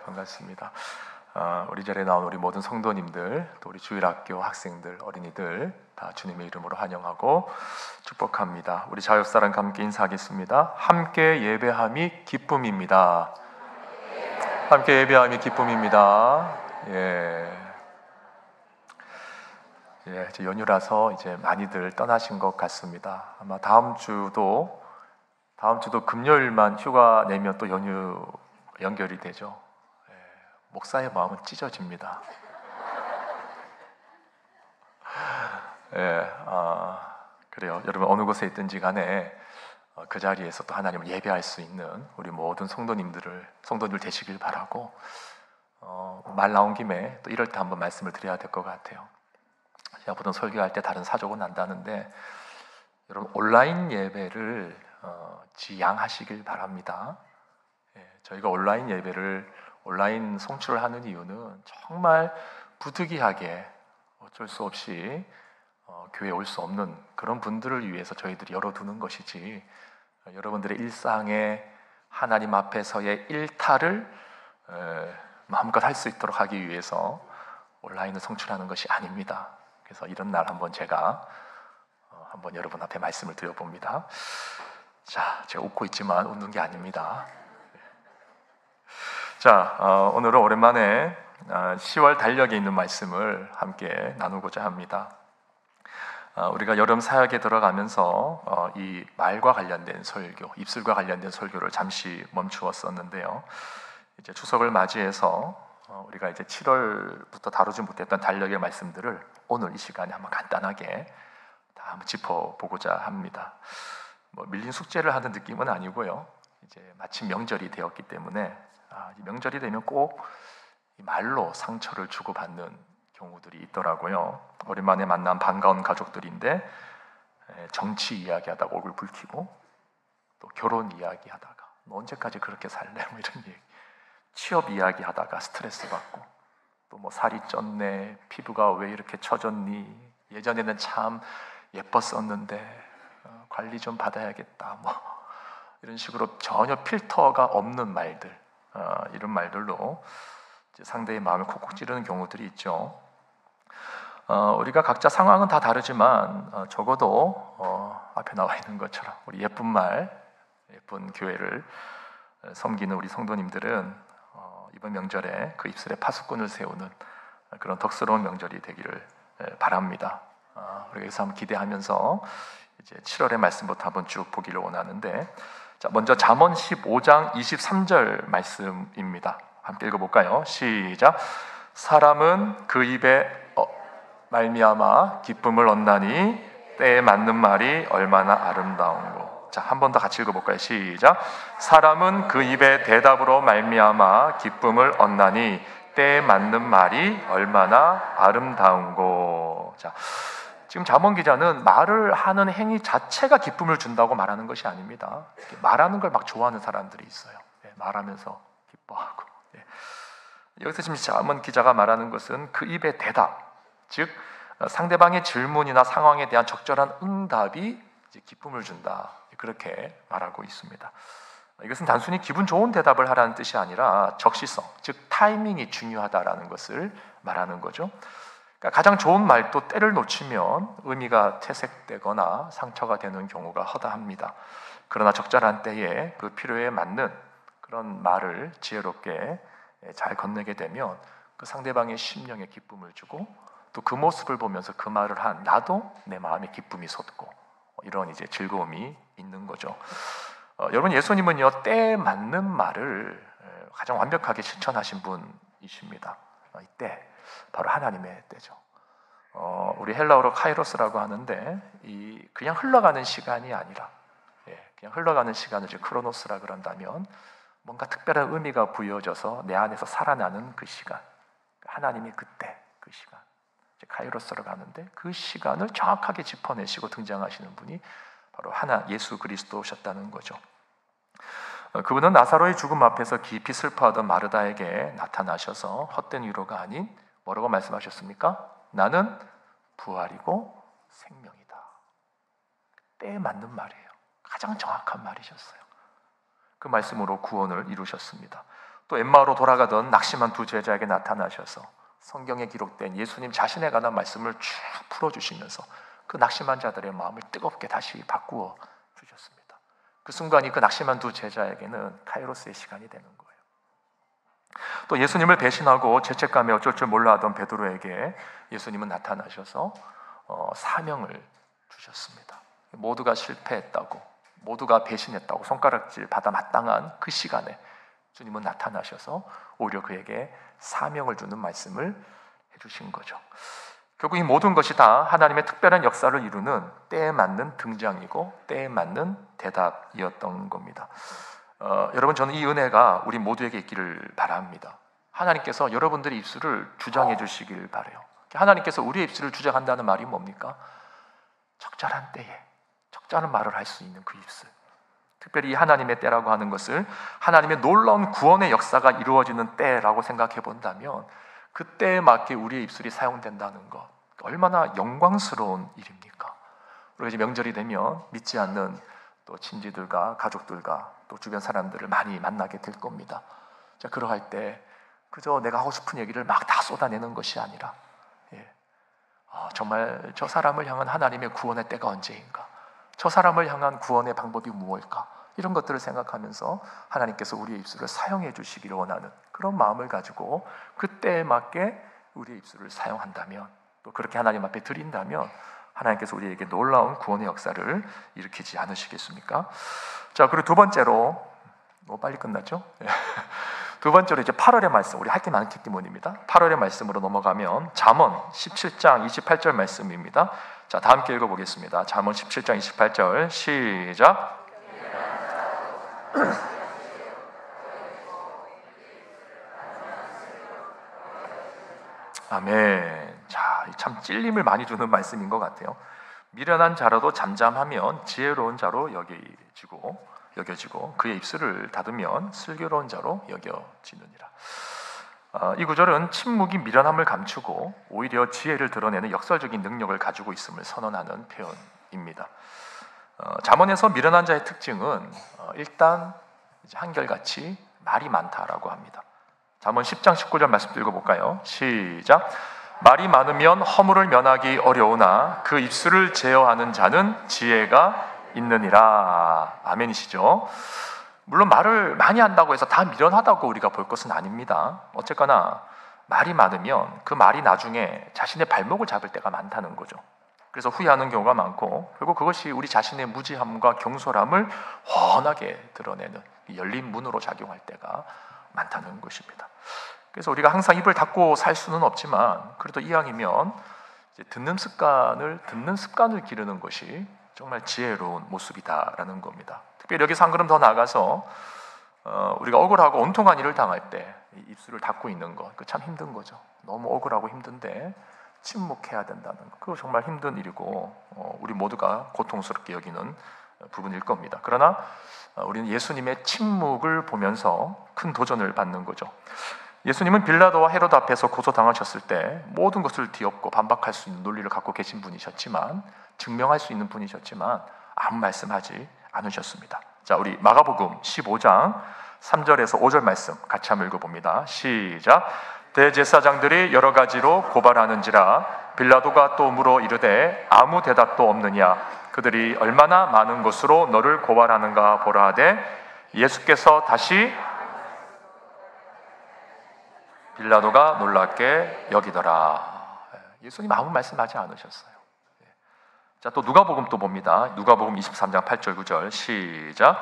반갑습니다. 우리 자리에 나온 우리 모든 성도님들, 또 우리 주일학교 학생들, 어린이들 다 주님의 이름으로 환영하고 축복합니다. 우리 자유사랑과 함께 인사하겠습니다. 함께 예배함이 기쁨입니다. 함께 예배함이 기쁨입니다. 이제 연휴라서 이제 많이들 떠나신 것 같습니다. 아마 다음 주도 금요일만 휴가 내면 또 연휴 연결이 되죠. 목사의 마음은 찢어집니다. 그래요. 여러분 어느 곳에 있든지 간에 그 자리에서 또 하나님을 예배할 수 있는 우리 모든 성도님들 되시길 바라고, 말 나온 김에 또 이럴 때 한번 말씀을 드려야 될 것 같아요. 제가 보통 설교할 때 다른 사족은 난다는데, 여러분 온라인 예배를 지양하시길 바랍니다. 저희가 온라인 예배를 온라인 송출을 하는 이유는 정말 부득이하게 어쩔 수 없이 교회에 올 수 없는 그런 분들을 위해서 저희들이 열어두는 것이지, 여러분들의 일상에 하나님 앞에서의 일탈을 마음껏 할 수 있도록 하기 위해서 온라인을 송출하는 것이 아닙니다. 그래서 이런 날 한번 제가 한번 여러분 앞에 말씀을 드려봅니다. 자, 제가 웃고 있지만 웃는 게 아닙니다. 자, 오늘은 오랜만에 10월 달력에 있는 말씀을 함께 나누고자 합니다. 우리가 여름 사역에 들어가면서 이 말과 관련된 설교, 입술과 관련된 설교를 잠시 멈추었었는데요. 이제 추석을 맞이해서 우리가 이제 7월부터 다루지 못했던 달력의 말씀들을 오늘 이 시간에 한번 간단하게 다 한번 짚어보고자 합니다. 밀린 숙제를 하는 느낌은 아니고요. 이제 마침 명절이 되었기 때문에 명절이 되면 꼭 말로 상처를 주고받는 경우들이 있더라고요. 오랜만에 만난 반가운 가족들인데 정치 이야기하다가 얼굴 붉히고, 또 결혼 이야기하다가 너 언제까지 그렇게 살래? 이런 얘기. 취업 이야기하다가 스트레스 받고, 또 살이 쪘네, 피부가 왜 이렇게 처졌니, 예전에는 참 예뻤었는데 관리 좀 받아야겠다, 이런 식으로 전혀 필터가 없는 말들, 이런 말들로 이제 상대의 마음을 콕콕 찌르는 경우들이 있죠. 우리가 각자 상황은 다 다르지만 적어도 앞에 나와 있는 것처럼 우리 예쁜 교회를 섬기는 우리 성도님들은 이번 명절에 그 입술에 파수꾼을 세우는 그런 덕스러운 명절이 되기를 바랍니다. 우리가 여기서 한번 기대하면서 이제 7월의 말씀부터 한번 쭉 보기를 원하는데, 자, 먼저 잠언 15장 23절 말씀입니다. 함께 읽어볼까요? 시작. 사람은 그 입에 말미암아 기쁨을 얻나니 때에 맞는 말이 얼마나 아름다운고. 자, 한 번 더 같이 읽어볼까요? 시작. 사람은 그 입의 대답으로 말미암아 기쁨을 얻나니 때에 맞는 말이 얼마나 아름다운고. 자, 지금 잠언 기자는 말을 하는 행위 자체가 기쁨을 준다고 말하는 것이 아닙니다. 말하는 걸 막 좋아하는 사람들이 있어요. 말하면서 기뻐하고. 여기서 지금 잠언 기자가 말하는 것은 그 입의 대답, 즉 상대방의 질문이나 상황에 대한 적절한 응답이 이제 기쁨을 준다, 그렇게 말하고 있습니다. 이것은 단순히 기분 좋은 대답을 하라는 뜻이 아니라 적시성, 즉 타이밍이 중요하다라는 것을 말하는 거죠. 그러니까 가장 좋은 말도 때를 놓치면 의미가 퇴색되거나 상처가 되는 경우가 허다합니다. 그러나 적절한 때에 그 필요에 맞는 그런 말을 지혜롭게 잘 건네게 되면 그 상대방의 심령에 기쁨을 주고, 또 그 모습을 보면서 그 말을 한 나도 내 마음에 기쁨이 솟고, 이런 이제 즐거움이 있는 거죠. 여러분, 예수님은요 때에 맞는 말을 가장 완벽하게 실천하신 분이십니다. 이때 바로 하나님의 때죠. 우리 헬라어로 카이로스라고 하는데, 이 그냥 흘러가는 시간이 아니라, 그냥 흘러가는 시간을 이제 크로노스라 그런다면 뭔가 특별한 의미가 부여져서 내 안에서 살아나는 그 시간, 하나님이 그때 그 시간, 이제 카이로스라고 하는데, 그 시간을 정확하게 짚어내시고 등장하시는 분이 바로 예수 그리스도셨다는 거죠. 그분은 나사로의 죽음 앞에서 깊이 슬퍼하던 마르다에게 나타나셔서 헛된 위로가 아닌 뭐라고 말씀하셨습니까? 나는 부활이고 생명이다. 때에 맞는 말이에요. 가장 정확한 말이셨어요. 그 말씀으로 구원을 이루셨습니다. 또 엠마오로 돌아가던 낙심한 두 제자에게 나타나셔서 성경에 기록된 예수님 자신에 관한 말씀을 쭉 풀어주시면서 그 낙심한 자들의 마음을 뜨겁게 다시 바꾸어 주셨습니다. 그 순간이 그 낙심한 두 제자에게는 카이로스의 시간이 되는 거예요. 또 예수님을 배신하고 죄책감에 어쩔 줄 몰라 하던 베드로에게 예수님은 나타나셔서 사명을 주셨습니다. 모두가 실패했다고, 모두가 배신했다고 손가락질 받아 마땅한 그 시간에 주님은 나타나셔서 오히려 그에게 사명을 주는 말씀을 해주신 거죠. 결국 이 모든 것이 다 하나님의 특별한 역사를 이루는 때에 맞는 등장이고 때에 맞는 대답이었던 겁니다. 여러분, 저는 이 은혜가 우리 모두에게 있기를 바랍니다. 하나님께서 여러분들의 입술을 주장해 주시길 바라요. 하나님께서 우리의 입술을 주장한다는 말이 뭡니까? 적절한 때에 적절한 말을 할 수 있는 그 입술. 특별히 하나님의 때라고 하는 것을 하나님의 놀라운 구원의 역사가 이루어지는 때라고 생각해 본다면 그 때에 맞게 우리의 입술이 사용된다는 것, 얼마나 영광스러운 일입니까? 우리가 이제 명절이 되면 믿지 않는 또 친지들과 가족들과 또 주변 사람들을 많이 만나게 될 겁니다. 자, 그러할 때 그저 내가 하고 싶은 얘기를 막 다 쏟아내는 것이 아니라 정말 저 사람을 향한 하나님의 구원의 때가 언제인가? 저 사람을 향한 구원의 방법이 무엇일까? 이런 것들을 생각하면서 하나님께서 우리의 입술을 사용해 주시기를 원하는 그런 마음을 가지고 그때에 맞게 우리의 입술을 사용한다면, 또 그렇게 하나님 앞에 드린다면 하나님께서 우리에게 놀라운 구원의 역사를 일으키지 않으시겠습니까? 자, 그리고 두 번째로, 너무 빨리 끝났죠? 두 번째로 이제 8월의 말씀, 우리 할 게 많기 때문입니다. 8월의 말씀으로 넘어가면 잠언 17장 28절 말씀입니다. 자, 다 함께 읽어보겠습니다. 잠언 17장 28절 시작. 아멘. 자, 참 찔림을 많이 주는 말씀인 것 같아요. 미련한 자라도 잠잠하면 지혜로운 자로 여겨지고 그의 입술을 닫으면 슬기로운 자로 여겨지느니라. 이 구절은 침묵이 미련함을 감추고 오히려 지혜를 드러내는 역설적인 능력을 가지고 있음을 선언하는 표현입니다. 잠언에서 미련한 자의 특징은 일단 한결같이 말이 많다라고 합니다. 잠언 10장 19절 말씀 읽어볼까요? 시작. 말이 많으면 허물을 면하기 어려우나 그 입술을 제어하는 자는 지혜가 있느니라. 아멘이시죠? 물론 말을 많이 한다고 해서 다 미련하다고 우리가 볼 것은 아닙니다. 어쨌거나 말이 많으면 그 말이 나중에 자신의 발목을 잡을 때가 많다는 거죠. 그래서 후회하는 경우가 많고, 결국 그것이 우리 자신의 무지함과 경솔함을 훤하게 드러내는 열린 문으로 작용할 때가 많다는 것입니다. 그래서 우리가 항상 입을 닫고 살 수는 없지만 그래도 이왕이면 듣는 습관을 기르는 것이 정말 지혜로운 모습이다라는 겁니다. 특별히 여기서 한 걸음 더 나아가서 우리가 억울하고 온통한 일을 당할 때 입술을 닫고 있는 것, 그 참 힘든 거죠. 너무 억울하고 힘든데 침묵해야 된다는 것, 그거 정말 힘든 일이고 우리 모두가 고통스럽게 여기는 부분일 겁니다. 그러나 우리는 예수님의 침묵을 보면서 큰 도전을 받는 거죠. 예수님은 빌라도와 헤로드 앞에서 고소당하셨을 때 모든 것을 뒤엎고 반박할 수 있는 논리를 갖고 계신 분이셨지만, 증명할 수 있는 분이셨지만 아무 말씀하지 않으셨습니다. 자, 우리 마가복음 15장 3절에서 5절 말씀 같이 한번 읽어봅니다. 시작. 대제사장들이 여러 가지로 고발하는지라 빌라도가 또 물어 이르되 아무 대답도 없느냐. 그들이 얼마나 많은 것으로 너를 고발하는가 보라 하되 예수께서 다시 빌라도가 놀랍게 여기더라. 예수님 아무 말씀하지 않으셨어요. 자, 또 누가복음 또 봅니다. 누가복음 23장 8절 9절 시작.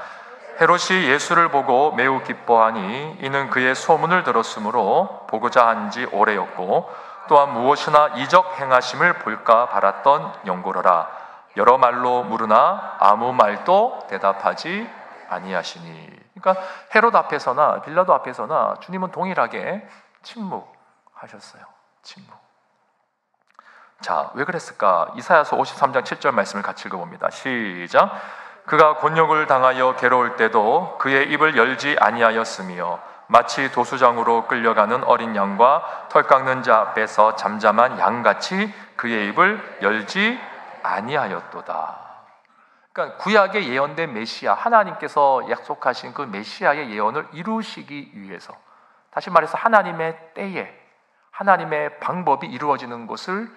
헤롯이 예수를 보고 매우 기뻐하니 이는 그의 소문을 들었으므로 보고자 한지 오래였고 또한 무엇이나 이적 행하심을 볼까 바랐던 연고로라. 여러 말로 물으나 아무 말도 대답하지 아니하시니. 그러니까 헤롯 앞에서나 빌라도 앞에서나 주님은 동일하게 침묵하셨어요. 침묵. 자, 왜 그랬을까? 이사야서 53장 7절 말씀을 같이 읽어봅니다. 시작. 그가 곤욕을 당하여 괴로울 때도 그의 입을 열지 아니하였으며 마치 도수장으로 끌려가는 어린 양과 털 깎는 자 앞에서 잠잠한 양같이 그의 입을 열지 아니하였도다. 그러니까 구약에 예언된 메시아, 하나님께서 약속하신 그 메시아의 예언을 이루시기 위해서 다시 말해서 하나님의 때에 하나님의 방법이 이루어지는 것을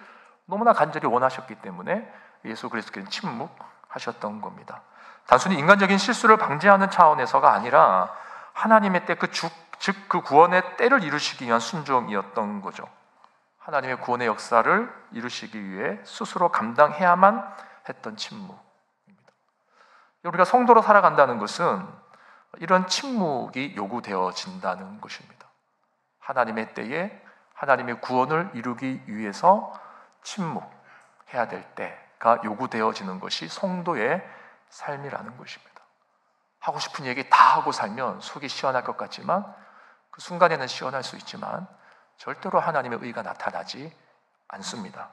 너무나 간절히 원하셨기 때문에 예수 그리스도께서는 침묵하셨던 겁니다. 단순히 인간적인 실수를 방지하는 차원에서가 아니라 하나님의 때, 즉 그 구원의 때를 이루시기 위한 순종이었던 거죠. 하나님의 구원의 역사를 이루시기 위해 스스로 감당해야만 했던 침묵입니다. 우리가 성도로 살아간다는 것은 이런 침묵이 요구되어진다는 것입니다. 하나님의 때에 하나님의 구원을 이루기 위해서 침묵해야 될 때가 요구되어지는 것이 성도의 삶이라는 것입니다. 하고 싶은 얘기 다 하고 살면 속이 시원할 것 같지만 그 순간에는 시원할 수 있지만 절대로 하나님의 의가 나타나지 않습니다.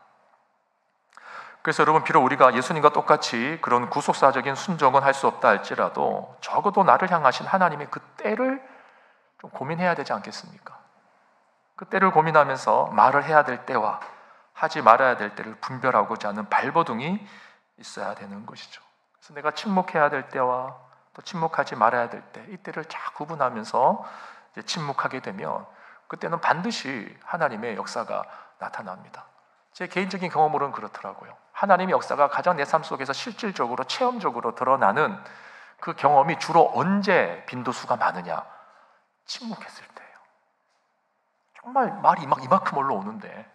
그래서 여러분, 비록 우리가 예수님과 똑같이 그런 구속사적인 순종은 할 수 없다 할지라도 적어도 나를 향하신 하나님의 그 때를 좀 고민해야 되지 않겠습니까? 그 때를 고민하면서 말을 해야 될 때와 하지 말아야 될 때를 분별하고자 하는 발버둥이 있어야 되는 것이죠. 그래서 내가 침묵해야 될 때와 또 침묵하지 말아야 될 때, 이 때를 잘 구분하면서 이제 침묵하게 되면 그때는 반드시 하나님의 역사가 나타납니다. 제 개인적인 경험으로는 그렇더라고요. 하나님의 역사가 가장 내 삶 속에서 실질적으로 체험적으로 드러나는 그 경험이 주로 언제 빈도수가 많으냐? 침묵했을 때예요. 정말 말이 막 이만큼 올라오는데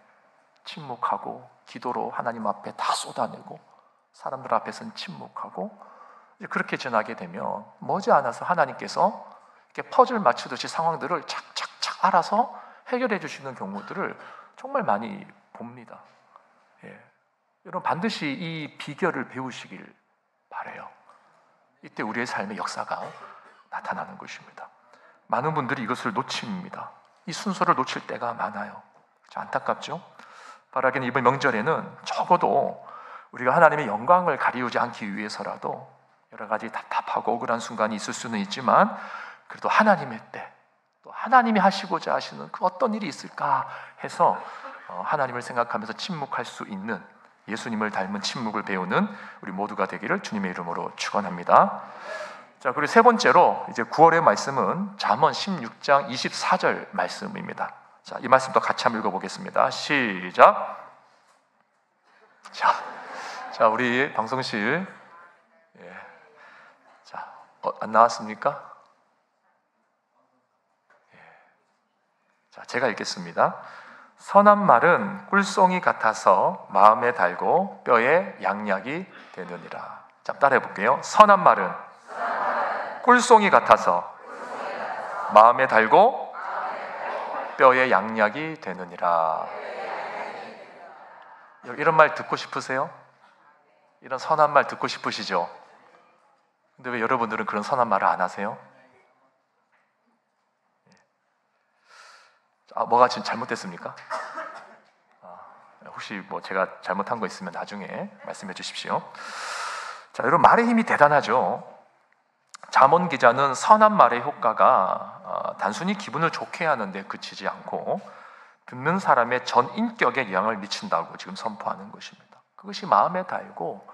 침묵하고 기도로 하나님 앞에 다 쏟아내고 사람들 앞에서는 침묵하고 그렇게 지나게 되면 머지않아서 하나님께서 이렇게 퍼즐 맞추듯이 상황들을 착착착 알아서 해결해 주시는 경우들을 정말 많이 봅니다. 예. 여러분, 반드시 이 비결을 배우시길 바라요. 이때 우리의 삶의 역사가 나타나는 것입니다. 많은 분들이 이것을 놓칩니다. 이 순서를 놓칠 때가 많아요. 안타깝죠? 바라기는 이번 명절에는 적어도 우리가 하나님의 영광을 가리우지 않기 위해서라도 여러 가지 답답하고 억울한 순간이 있을 수는 있지만 그래도 하나님의 때, 또 하나님이 하시고자 하시는 그 어떤 일이 있을까 해서 하나님을 생각하면서 침묵할 수 있는, 예수님을 닮은 침묵을 배우는 우리 모두가 되기를 주님의 이름으로 축원합니다. 자, 그리고 세 번째로 이제 9월의 말씀은 잠언 16장 24절 말씀입니다. 자, 이 말씀도 같이 한번 읽어보겠습니다. 시작. 자, 우리 방송실, 예. 자, 안 나왔습니까? 예. 자, 제가 읽겠습니다. 선한 말은 꿀송이 같아서 마음에 달고 뼈에 양약이 되느니라. 자, 따라해 볼게요. 선한 말은 꿀송이 같아서 마음에 달고 뼈에 양약이 되느니라. 이런 말 듣고 싶으세요? 이런 선한 말 듣고 싶으시죠? 근데 왜 여러분들은 그런 선한 말을 안 하세요? 뭐가 지금 잘못됐습니까? 혹시 뭐 제가 잘못한 거 있으면 나중에 말씀해 주십시오. 자, 여러분, 말의 힘이 대단하죠. 잠언 기자는 선한 말의 효과가 단순히 기분을 좋게 하는데 그치지 않고 듣는 사람의 전 인격에 영향을 미친다고 지금 선포하는 것입니다. 그것이 마음에 달고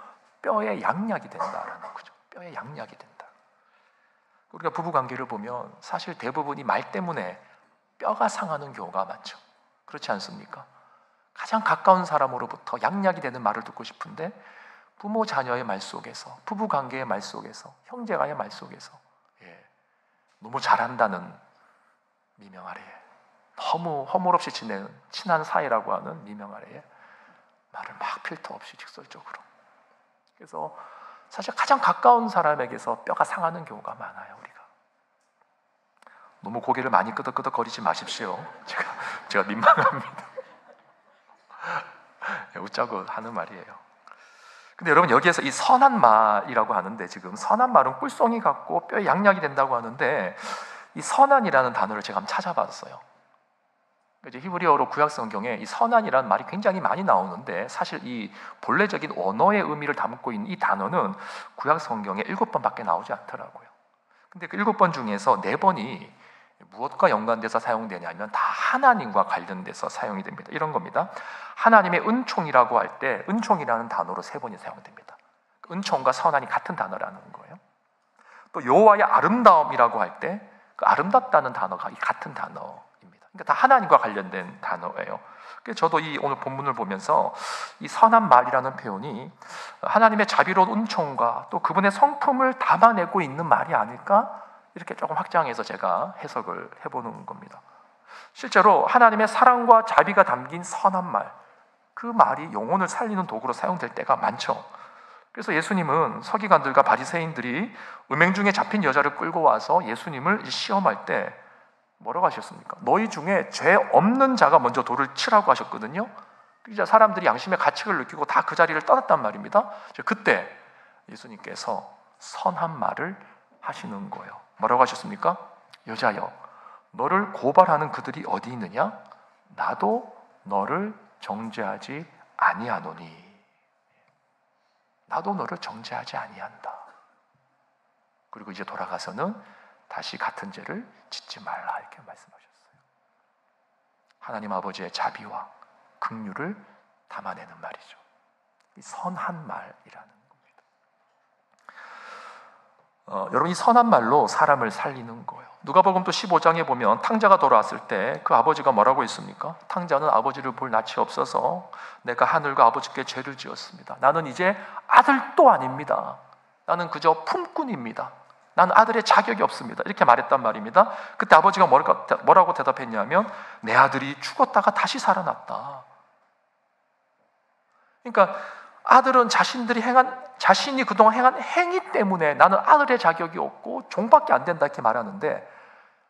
뼈에 양약이 된다라는 거죠. 뼈에 양약이 된다. 우리가 부부관계를 보면 사실 대부분이 말 때문에 뼈가 상하는 경우가 많죠. 그렇지 않습니까? 가장 가까운 사람으로부터 양약이 되는 말을 듣고 싶은데 부모 자녀의 말 속에서, 부부관계의 말 속에서, 형제간의 말 속에서 너무 잘한다는 미명 아래에, 너무 허물없이 지내는 친한 사이라고 하는 미명 아래에 말을 막 필터 없이 직설적으로. 그래서 사실 가장 가까운 사람에게서 뼈가 상하는 경우가 많아요. 우리가 너무 고개를 많이 끄덕끄덕거리지 마십시오. 제가 민망합니다. 웃자고 하는 말이에요. 근데 여러분, 여기에서 이 선한 말이라고 하는데, 지금 선한 말은 꿀송이 같고 뼈에 양약이 된다고 하는데, 이 선한이라는 단어를 제가 한번 찾아봤어요. 이제 히브리어로 구약 성경에 이 선한이라는 말이 굉장히 많이 나오는데, 사실 이 본래적인 원어의 의미를 담고 있는 이 단어는 구약 성경에 7번밖에 나오지 않더라고요. 근데 그 7번 중에서 4번이 무엇과 연관돼서 사용되냐면 다 하나님과 관련돼서 사용이 됩니다. 이런 겁니다. 하나님의 은총이라고 할 때 은총이라는 단어로 3번이 사용됩니다. 은총과 선한이 같은 단어라는 거예요. 또 여호와의 아름다움이라고 할 때 그 아름답다는 단어가 같은 단어 그러니까 다 하나님과 관련된 단어예요. 그래서 저도 이 오늘 본문을 보면서 이 선한 말이라는 표현이 하나님의 자비로운 은총과 또 그분의 성품을 담아내고 있는 말이 아닐까, 이렇게 조금 확장해서 제가 해석을 해보는 겁니다. 실제로 하나님의 사랑과 자비가 담긴 선한 말, 그 말이 영혼을 살리는 도구로 사용될 때가 많죠. 그래서 예수님은 서기관들과 바리새인들이 음행 중에 잡힌 여자를 끌고 와서 예수님을 시험할 때 뭐라고 하셨습니까? 너희 중에 죄 없는 자가 먼저 돌을 치라고 하셨거든요. 이제 사람들이 양심의 가책을 느끼고 다 그 자리를 떠났단 말입니다. 그때 예수님께서 선한 말을 하시는 거예요. 뭐라고 하셨습니까? 여자여, 너를 고발하는 그들이 어디 있느냐? 나도 너를 정죄하지 아니하노니. 나도 너를 정죄하지 아니한다. 그리고 이제 돌아가서는 다시 같은 죄를 짓지 말라, 이렇게 말씀하셨어요. 하나님 아버지의 자비와 긍휼을 담아내는 말이죠. 이 선한 말이라는 겁니다. 여러분, 이 선한 말로 사람을 살리는 거예요. 누가복음 또 15장에 보면 탕자가 돌아왔을 때 그 아버지가 뭐라고 했습니까? 탕자는 아버지를 볼 낯이 없어서 내가 하늘과 아버지께 죄를 지었습니다. 나는 이제 아들도 아닙니다. 나는 그저 품꾼입니다. 나는 아들의 자격이 없습니다. 이렇게 말했단 말입니다. 그때 아버지가 뭐라고 대답했냐면 내 아들이 죽었다가 다시 살아났다. 그러니까 아들은 자신이 그동안 행한 행위 때문에 나는 아들의 자격이 없고 종밖에 안 된다, 이렇게 말하는데,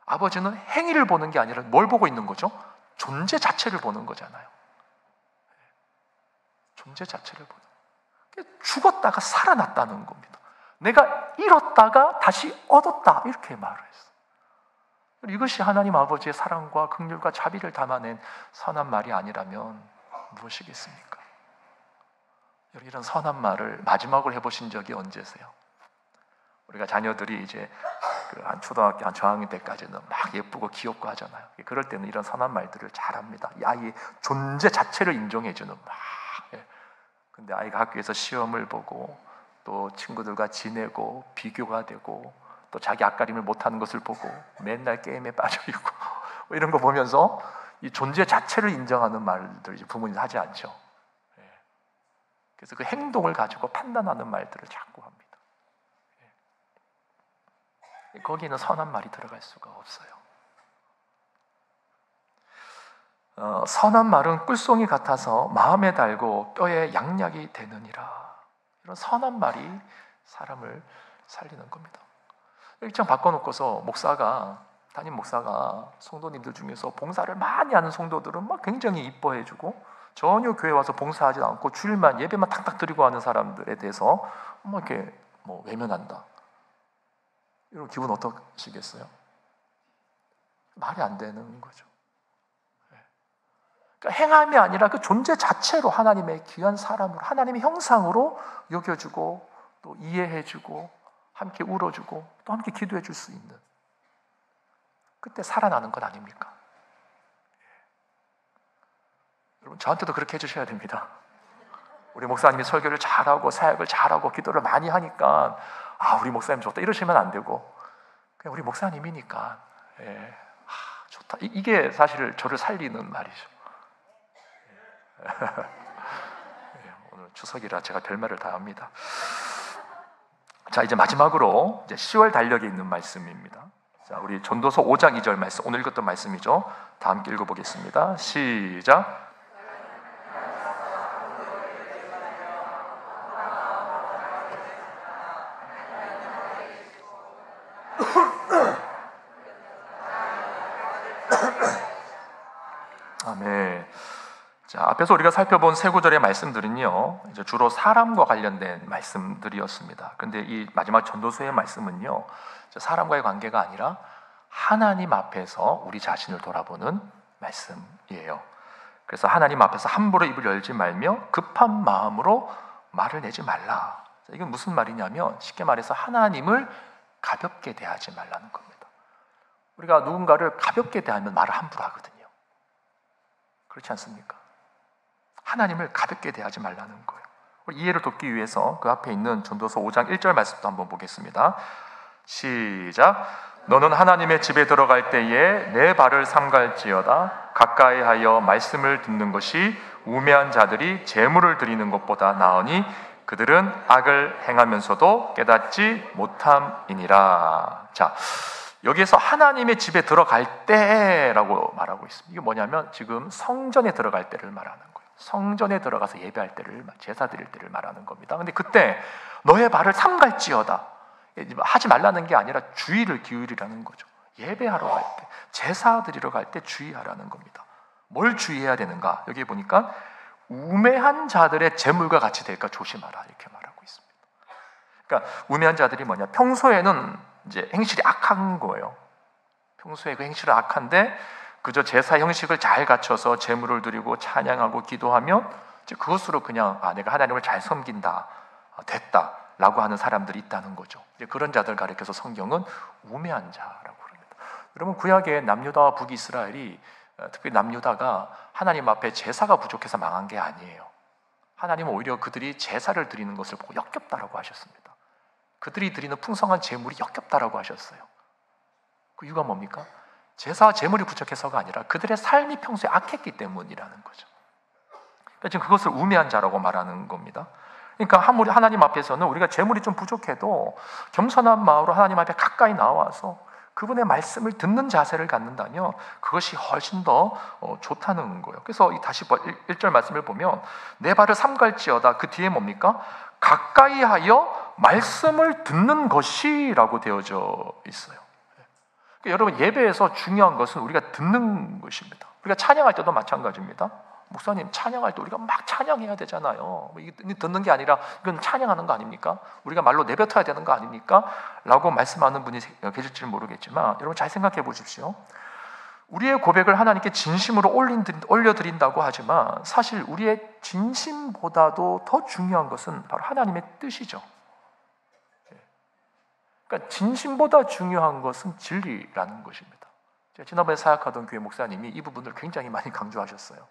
아버지는 행위를 보는 게 아니라 뭘 보고 있는 거죠? 존재 자체를 보는 거잖아요. 존재 자체를 보는 거예요. 죽었다가 살아났다는 겁니다. 내가 잃었다가 다시 얻었다, 이렇게 말을 했어요. 이것이 하나님 아버지의 사랑과 긍휼과 자비를 담아낸 선한 말이 아니라면 무엇이겠습니까? 이런 선한 말을 마지막으로 해보신 적이 언제세요? 우리가 자녀들이 이제 한 초등학교 한 저학년 때까지는 막 예쁘고 귀엽고 하잖아요. 그럴 때는 이런 선한 말들을 잘합니다. 이 아이의 존재 자체를 인정해주는 막. 근데 아이가 학교에서 시험을 보고 또 친구들과 지내고 비교가 되고 또 자기 앞가림을 못하는 것을 보고 맨날 게임에 빠져있고 이런 거 보면서 이 존재 자체를 인정하는 말들 이제 부모님이 하지 않죠. 그래서 그 행동을 가지고 판단하는 말들을 자꾸 합니다. 거기는 선한 말이 들어갈 수가 없어요. 선한 말은 꿀송이 같아서 마음에 달고 뼈에 양약이 되느니라. 이런 선한 말이 사람을 살리는 겁니다. 일정 바꿔놓고서 담임 목사가 성도님들 중에서 봉사를 많이 하는 성도들은 막 굉장히 이뻐해주고, 전혀 교회 와서 봉사하지 않고 주일만 예배만 탁탁 드리고 하는 사람들에 대해서 막 이렇게 외면한다. 이런 기분 어떠시겠어요? 말이 안 되는 거죠. 그러니까 행함이 아니라 그 존재 자체로 하나님의 귀한 사람으로, 하나님의 형상으로 여겨주고 또 이해해주고 함께 울어주고 또 함께 기도해줄 수 있는, 그때 살아나는 것 아닙니까? 여러분, 저한테도 그렇게 해주셔야 됩니다. 우리 목사님이 설교를 잘하고 사역을 잘하고 기도를 많이 하니까 우리 목사님 좋다 이러시면 안 되고, 그냥 우리 목사님이니까 좋다, 이게 사실 저를 살리는 말이죠. 오늘 추석이라 제가 별말을 다 합니다. 자, 이제 마지막으로 이제 10월 달력에 있는 말씀입니다. 자, 우리 전도서 5장 2절 말씀, 오늘 읽었던 말씀이죠. 다 함께 읽어보겠습니다. 시작. 아멘. 자, 앞에서 우리가 살펴본 세 구절의 말씀들은요, 이제 주로 사람과 관련된 말씀들이었습니다. 그런데 이 마지막 전도서의 말씀은요, 사람과의 관계가 아니라 하나님 앞에서 우리 자신을 돌아보는 말씀이에요. 그래서 하나님 앞에서 함부로 입을 열지 말며 급한 마음으로 말을 내지 말라. 이건 무슨 말이냐면, 쉽게 말해서 하나님을 가볍게 대하지 말라는 겁니다. 우리가 누군가를 가볍게 대하면 말을 함부로 하거든요. 그렇지 않습니까? 하나님을 가볍게 대하지 말라는 거예요. 이해를 돕기 위해서 그 앞에 있는 전도서 5장 1절 말씀도 한번 보겠습니다. 시작. 너는 하나님의 집에 들어갈 때에 내 발을 삼갈지어다. 가까이 하여 말씀을 듣는 것이 우매한 자들이 재물을 드리는 것보다 나으니 그들은 악을 행하면서도 깨닫지 못함이니라. 자, 여기에서 하나님의 집에 들어갈 때라고 말하고 있습니다. 이게 뭐냐면 지금 성전에 들어갈 때를 말하는 거예요. 성전에 들어가서 예배할 때를, 제사 드릴 때를 말하는 겁니다. 근데 그때 너의 발을 삼갈지어다. 하지 말라는 게 아니라 주의를 기울이라는 거죠. 예배하러 갈 때, 제사 드리러 갈 때 주의하라는 겁니다. 뭘 주의해야 되는가? 여기 보니까 우매한 자들의 재물과 같이 될까 조심하라 이렇게 말하고 있습니다. 그러니까 우매한 자들이 뭐냐? 평소에는 이제 행실이 악한 거예요. 평소에 그 행실은 악한데 그저 제사 형식을 잘 갖춰서 제물을 드리고 찬양하고 기도하면 이제 그것으로 그냥 내가 하나님을 잘 섬긴다, 됐다라고 하는 사람들이 있다는 거죠. 이제 그런 자들 가리켜서 성경은 우매한 자라고 그럽니다. 여러분 구약의 남유다와 북이스라엘이 특히 남유다가 하나님 앞에 제사가 부족해서 망한 게 아니에요. 하나님은 오히려 그들이 제사를 드리는 것을 보고 역겹다라고 하셨습니다. 그들이 드리는 풍성한 제물이 역겹다라고 하셨어요. 그 이유가 뭡니까? 제사와 제물이 부족해서가 아니라 그들의 삶이 평소에 악했기 때문이라는 거죠. 그러니까 지금 그것을 우매한 자라고 말하는 겁니다. 그러니까 하나님 앞에서는 우리가 제물이 좀 부족해도 겸손한 마음으로 하나님 앞에 가까이 나와서 그분의 말씀을 듣는 자세를 갖는다면 그것이 훨씬 더 좋다는 거예요. 그래서 다시 1절 말씀을 보면 내 발을 삼갈지어다. 그 뒤에 뭡니까? 가까이 하여 말씀을 듣는 것이라고 되어져 있어요. 그러니까 여러분 예배에서 중요한 것은 우리가 듣는 것입니다. 우리가 찬양할 때도 마찬가지입니다. 목사님 찬양할 때 우리가 막 찬양해야 되잖아요. 이게 듣는 게 아니라 이건 찬양하는 거 아닙니까? 우리가 말로 내뱉어야 되는 거 아닙니까? 라고 말씀하는 분이 계실지는 모르겠지만 여러분 잘 생각해 보십시오. 우리의 고백을 하나님께 진심으로 올려드린다고 하지만 사실 우리의 진심보다도 더 중요한 것은 바로 하나님의 뜻이죠. 그러니까 진심보다 중요한 것은 진리라는 것입니다. 제가 지난번에 사역하던 교회 목사님이 이 부분을 굉장히 많이 강조하셨어요.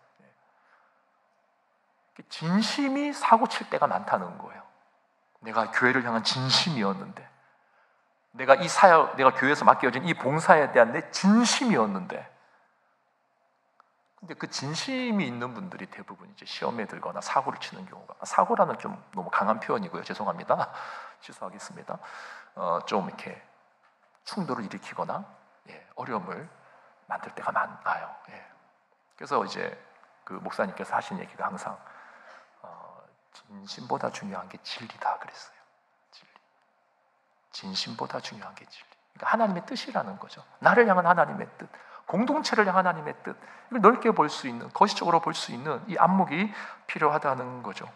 진심이 사고 칠 때가 많다는 거예요. 내가 교회를 향한 진심이었는데, 내가 이 사역, 내가 교회에서 맡겨진 이 봉사에 대한 내 진심이었는데, 근데 그 진심이 있는 분들이 대부분 이제 시험에 들거나 사고를 치는 경우가, 사고라는 좀 너무 강한 표현이고요. 죄송합니다. 취소하겠습니다. 좀 이렇게 충돌을 일으키거나 어려움을 만들 때가 많아요. 그래서 이제 그 목사님께서 하신 얘기가 항상 진심보다 중요한 게 진리다 그랬어요. 진리. 진심보다 중요한 게 진리. 그러니까 하나님의 뜻이라는 거죠. 나를 향한 하나님의 뜻, 공동체를 향한 하나님의 뜻, 이걸 넓게 볼 수 있는, 거시적으로 볼 수 있는 이 안목이 필요하다는 거죠.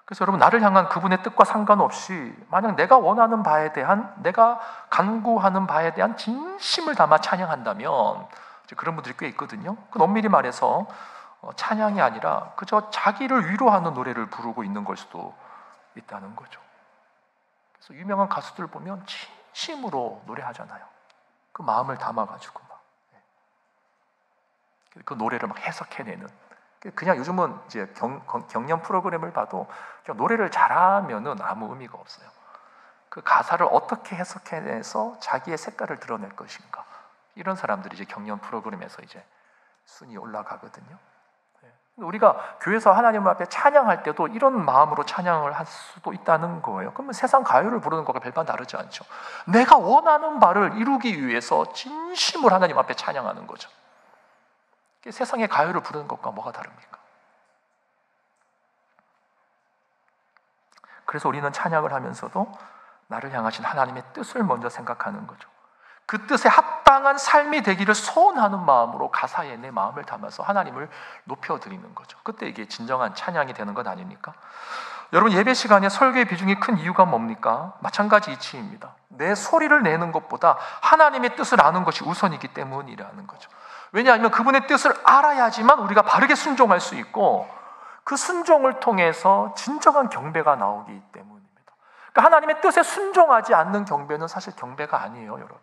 그래서 여러분 나를 향한 그분의 뜻과 상관없이 만약 내가 원하는 바에 대한, 내가 간구하는 바에 대한 진심을 담아 찬양한다면 그런 분들이 꽤 있거든요. 그 엄밀히 말해서 찬양이 아니라 그저 자기를 위로하는 노래를 부르고 있는 걸 수도 있다는 거죠. 그래서 유명한 가수들 보면 진심으로 노래하잖아요. 그 마음을 담아가지고 막 그 노래를 막 해석해내는. 그냥 요즘은 이제 경연 프로그램을 봐도 그냥 노래를 잘하면은 아무 의미가 없어요. 그 가사를 어떻게 해석해내서 자기의 색깔을 드러낼 것인가. 이런 사람들이 이제 경연 프로그램에서 이제 순위 올라가거든요. 우리가 교회에서 하나님 앞에 찬양할 때도 이런 마음으로 찬양을 할 수도 있다는 거예요. 그러면 세상 가요를 부르는 것과 별반 다르지 않죠. 내가 원하는 바를 이루기 위해서 진심으로 하나님 앞에 찬양하는 거죠. 세상의 가요를 부르는 것과 뭐가 다릅니까? 그래서 우리는 찬양을 하면서도 나를 향하신 하나님의 뜻을 먼저 생각하는 거죠. 그 뜻에 합당한 삶이 되기를 소원하는 마음으로 가사에 내 마음을 담아서 하나님을 높여드리는 거죠. 그때 이게 진정한 찬양이 되는 것 아닙니까? 여러분 예배 시간에 설교의 비중이 큰 이유가 뭡니까? 마찬가지 이치입니다. 내 소리를 내는 것보다 하나님의 뜻을 아는 것이 우선이기 때문이라는 거죠. 왜냐하면 그분의 뜻을 알아야지만 우리가 바르게 순종할 수 있고 그 순종을 통해서 진정한 경배가 나오기 때문입니다. 그러니까 하나님의 뜻에 순종하지 않는 경배는 사실 경배가 아니에요, 여러분.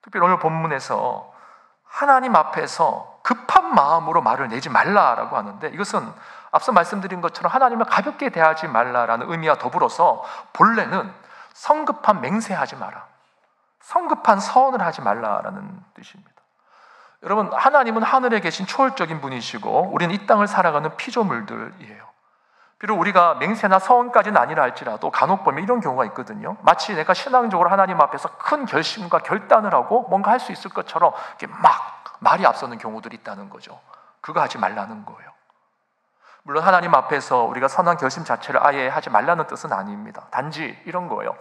특별히 오늘 본문에서 하나님 앞에서 급한 마음으로 말을 내지 말라라고 하는데 이것은 앞서 말씀드린 것처럼 하나님을 가볍게 대하지 말라라는 의미와 더불어서 본래는 성급한 맹세하지 마라, 성급한 서원을 하지 말라라는 뜻입니다. 여러분, 하나님은 하늘에 계신 초월적인 분이시고 우리는 이 땅을 살아가는 피조물들이에요. 비록 우리가 맹세나 서원까지는 아니라 할지라도 간혹 보면 이런 경우가 있거든요. 마치 내가 신앙적으로 하나님 앞에서 큰 결심과 결단을 하고 뭔가 할 수 있을 것처럼 이렇게 막 말이 앞서는 경우들이 있다는 거죠. 그거 하지 말라는 거예요. 물론 하나님 앞에서 우리가 선한 결심 자체를 아예 하지 말라는 뜻은 아닙니다. 단지 이런 거예요.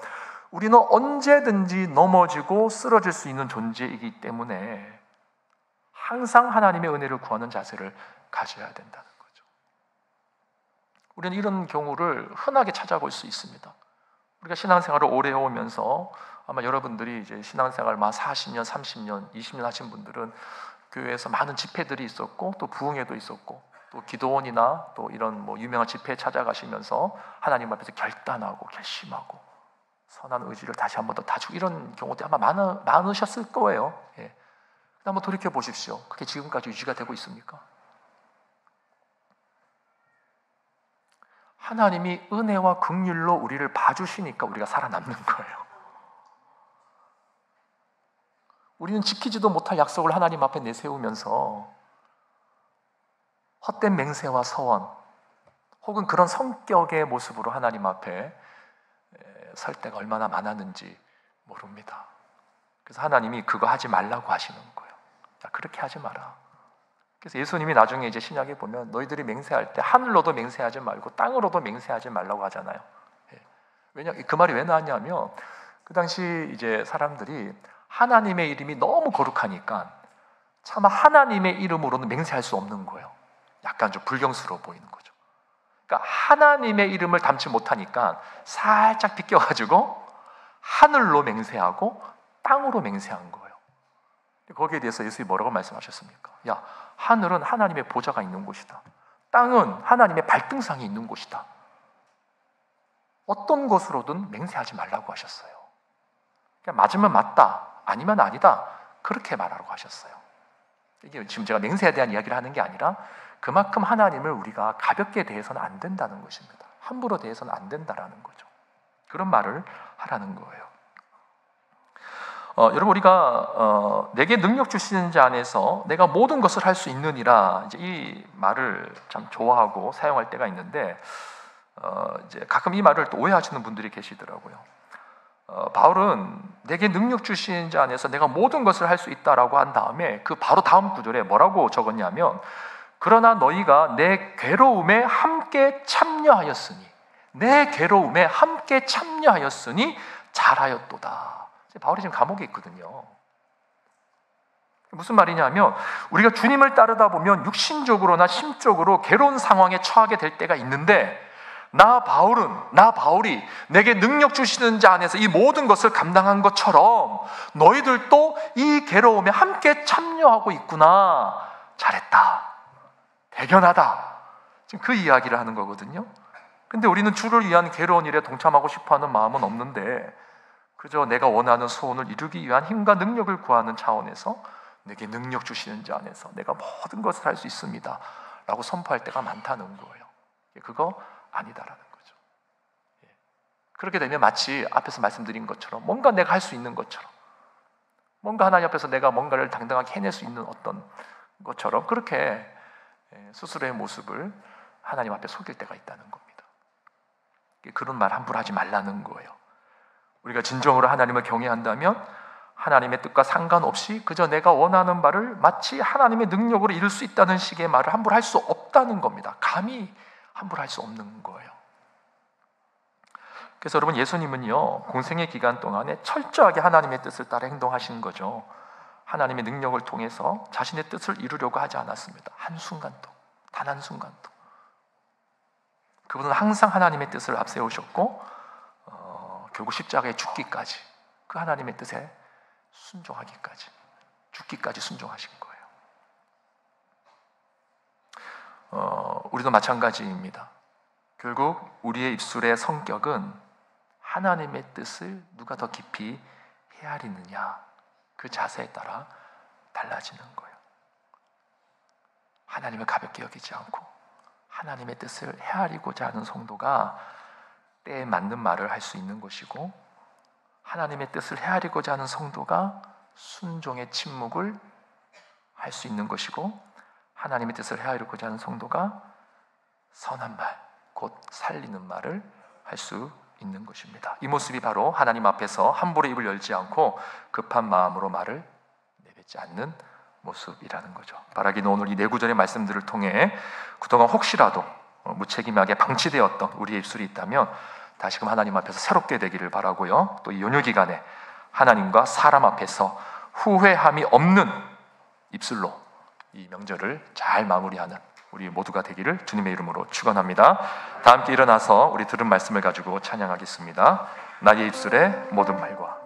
우리는 언제든지 넘어지고 쓰러질 수 있는 존재이기 때문에 항상 하나님의 은혜를 구하는 자세를 가져야 된다는 거죠. 우리는 이런 경우를 흔하게 찾아볼 수 있습니다. 우리가 신앙생활을 오래 해오면서 아마 여러분들이 이제 신앙생활 40년, 30년, 20년 하신 분들은 교회에서 많은 집회들이 있었고 또 부흥회도 있었고 또 기도원이나 또 이런 유명한 집회에 찾아가시면서 하나님 앞에서 결단하고 결심하고 선한 의지를 다시 한 번 더 다지고 이런 경우도 아마 많으셨을 거예요. 예. 한번 돌이켜 보십시오. 그게 지금까지 유지가 되고 있습니까? 하나님이 은혜와 긍휼로 우리를 봐주시니까 우리가 살아남는 거예요. 우리는 지키지도 못할 약속을 하나님 앞에 내세우면서 헛된 맹세와 서원 혹은 그런 성격의 모습으로 하나님 앞에 설 때가 얼마나 많았는지 모릅니다. 그래서 하나님이 그거 하지 말라고 하시는 거예요. 자, 그렇게 하지 마라. 그래서 예수님이 나중에 이제 신약에 보면 너희들이 맹세할 때 하늘로도 맹세하지 말고 땅으로도 맹세하지 말라고 하잖아요. 왜냐, 그 말이 왜 나왔냐면 그 당시 이제 사람들이 하나님의 이름이 너무 거룩하니까 차마 하나님의 이름으로는 맹세할 수 없는 거예요. 약간 좀 불경스러워 보이는 거죠. 그러니까 하나님의 이름을 담지 못하니까 살짝 비껴가지고 하늘로 맹세하고 땅으로 맹세한 거예요. 거기에 대해서 예수님이 뭐라고 말씀하셨습니까? 야, 하늘은 하나님의 보좌가 있는 곳이다. 땅은 하나님의 발등상이 있는 곳이다. 어떤 것으로든 맹세하지 말라고 하셨어요. 그냥 맞으면 맞다, 아니면 아니다, 그렇게 말하라고 하셨어요. 이게 지금 제가 맹세에 대한 이야기를 하는 게 아니라 그만큼 하나님을 우리가 가볍게 대해서는 안 된다는 것입니다. 함부로 대해서는 안 된다라는 거죠. 그런 말을 하라는 거예요. 여러분, 우리가 내게 능력 주시는 자 안에서 내가 모든 것을 할 수 있느니라, 이제 이 말을 참 좋아하고 사용할 때가 있는데 이제 가끔 이 말을 또 오해하시는 분들이 계시더라고요. 바울은 내게 능력 주시는 자 안에서 내가 모든 것을 할 수 있다라고 한 다음에 그 바로 다음 구절에 뭐라고 적었냐면 그러나 너희가 내 괴로움에 함께 참여하였으니, 내 괴로움에 함께 참여하였으니 잘하였도다. 바울이 지금 감옥에 있거든요. 무슨 말이냐면 우리가 주님을 따르다 보면 육신적으로나 심적으로 괴로운 상황에 처하게 될 때가 있는데 나 바울이 내게 능력 주시는 자 안에서 이 모든 것을 감당한 것처럼 너희들도 이 괴로움에 함께 참여하고 있구나. 잘했다. 대견하다. 지금 그 이야기를 하는 거거든요. 근데 우리는 주를 위한 괴로운 일에 동참하고 싶어하는 마음은 없는데 그저 내가 원하는 소원을 이루기 위한 힘과 능력을 구하는 차원에서 내게 능력 주시는 자 안에서 내가 모든 것을 할 수 있습니다 라고 선포할 때가 많다는 거예요. 그거 아니다라는 거죠. 그렇게 되면 마치 앞에서 말씀드린 것처럼 뭔가 내가 할 수 있는 것처럼, 뭔가 하나님 앞에서 내가 뭔가를 당당하게 해낼 수 있는 어떤 것처럼 그렇게 스스로의 모습을 하나님 앞에 속일 때가 있다는 겁니다. 그런 말 함부로 하지 말라는 거예요. 우리가 진정으로 하나님을 경외한다면 하나님의 뜻과 상관없이 그저 내가 원하는 바를 마치 하나님의 능력으로 이룰 수 있다는 식의 말을 함부로 할 수 없다는 겁니다. 감히 함부로 할 수 없는 거예요. 그래서 여러분, 예수님은요 공생의 기간 동안에 철저하게 하나님의 뜻을 따라 행동하신 거죠. 하나님의 능력을 통해서 자신의 뜻을 이루려고 하지 않았습니다. 한순간도, 단 한순간도. 그분은 항상 하나님의 뜻을 앞세우셨고 결국 십자가에 죽기까지, 그 하나님의 뜻에 순종하기까지, 죽기까지 순종하신 거예요. 우리도 마찬가지입니다. 결국 우리의 입술의 성격은 하나님의 뜻을 누가 더 깊이 헤아리느냐, 그 자세에 따라 달라지는 거예요. 하나님을 가볍게 여기지 않고 하나님의 뜻을 헤아리고자 하는 성도가 때에 맞는 말을 할 수 있는 것이고, 하나님의 뜻을 헤아리고자 하는 성도가 순종의 침묵을 할 수 있는 것이고, 하나님의 뜻을 헤아리고자 하는 성도가 선한 말, 곧 살리는 말을 할 수 있는 것입니다. 이 모습이 바로 하나님 앞에서 함부로 입을 열지 않고 급한 마음으로 말을 내뱉지 않는 모습이라는 거죠. 바라기는 오늘 이 네 구절의 말씀들을 통해 그동안 혹시라도 무책임하게 방치되었던 우리의 입술이 있다면 다시금 하나님 앞에서 새롭게 되기를 바라고요. 또 이 연휴 기간에 하나님과 사람 앞에서 후회함이 없는 입술로 이 명절을 잘 마무리하는 우리 모두가 되기를 주님의 이름으로 축원합니다. 다 함께 일어나서 우리 들은 말씀을 가지고 찬양하겠습니다. 나의 입술의 모든 말과